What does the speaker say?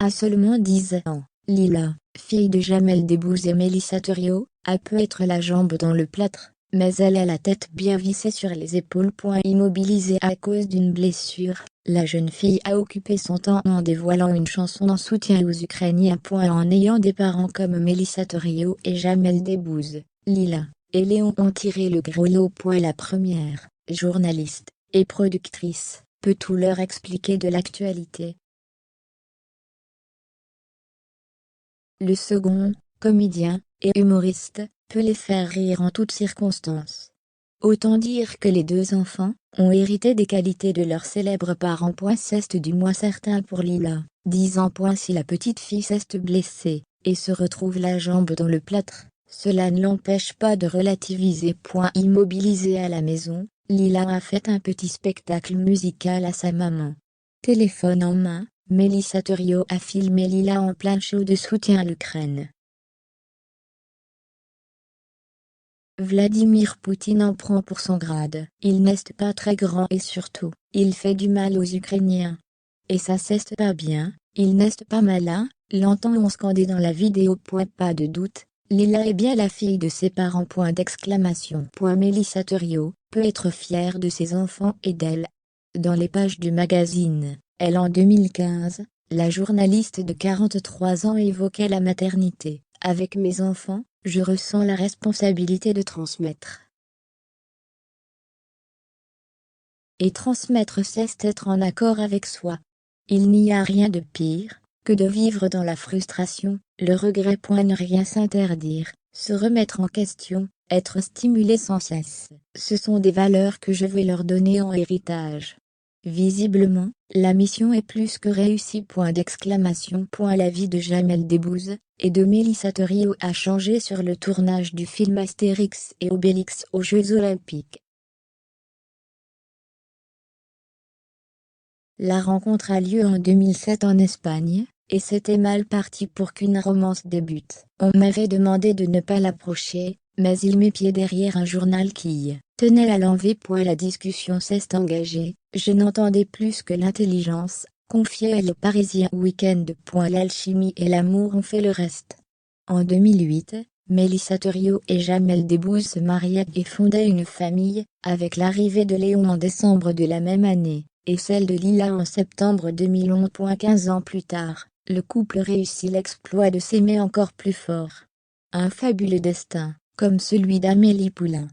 À seulement 10 ans, Lila, fille de Jamel Debbouze et Mélissa Thuriot, a pu être la jambe dans le plâtre, mais elle a la tête bien vissée sur les épaules. Immobilisée à cause d'une blessure, la jeune fille a occupé son temps en dévoilant une chanson en soutien aux Ukrainiens. En ayant des parents comme Mélissa Thuriot et Jamel Debbouze, Lila et Léon ont tiré le gros lot. La première, journaliste et productrice, peut tout leur expliquer de l'actualité. Le second, comédien et humoriste, peut les faire rire en toutes circonstances. Autant dire que les deux enfants ont hérité des qualités de leurs célèbres parents. C'est du moins certain pour Lila, 10 ans. Si la petite fille s'est blessée et se retrouve la jambe dans le plâtre, cela ne l'empêche pas de relativiser. Immobilisée à la maison, Lila a fait un petit spectacle musical à sa maman. Téléphone en main, Mélissa Thuriot a filmé Lila en plein show de soutien à l'Ukraine. Vladimir Poutine en prend pour son grade. Il n'est pas très grand et surtout, il fait du mal aux Ukrainiens. Et ça c'est pas bien, il n'est pas malin, l'entend-on scander dans la vidéo. Pas de doute, Lila est bien la fille de ses parents. Mélissa Thuriot peut être fière de ses enfants et d'elle. Dans les pages du magazine Elle en 2015, la journaliste de 43 ans évoquait la maternité. Avec mes enfants, je ressens la responsabilité de transmettre. Et transmettre, c'est être en accord avec soi. Il n'y a rien de pire que de vivre dans la frustration, le regret. Ne rien s'interdire, se remettre en question, être stimulé sans cesse. Ce sont des valeurs que je vais leur donner en héritage. Visiblement, la mission est plus que réussie. La vie de Jamel Debbouze et de Mélissa Thuriot a changé sur le tournage du film Astérix et Obélix aux Jeux Olympiques. La rencontre a lieu en 2007 en Espagne, et c'était mal parti pour qu'une romance débute. On m'avait demandé de ne pas l'approcher, mais il m'épiait derrière un journal qui tenait à l'enlever. La discussion s'est engagée, je n'entendais plus que l'intelligence, confiait le Parisien Week-end. L'alchimie et l'amour ont fait le reste. En 2008, Mélissa Thuriot et Jamel Debbouze se mariaient et fondaient une famille, avec l'arrivée de Léon en décembre de la même année, et celle de Lila en septembre 2011. 15 ans plus tard, le couple réussit l'exploit de s'aimer encore plus fort. Un fabuleux destin, comme celui d'Amélie Poulain.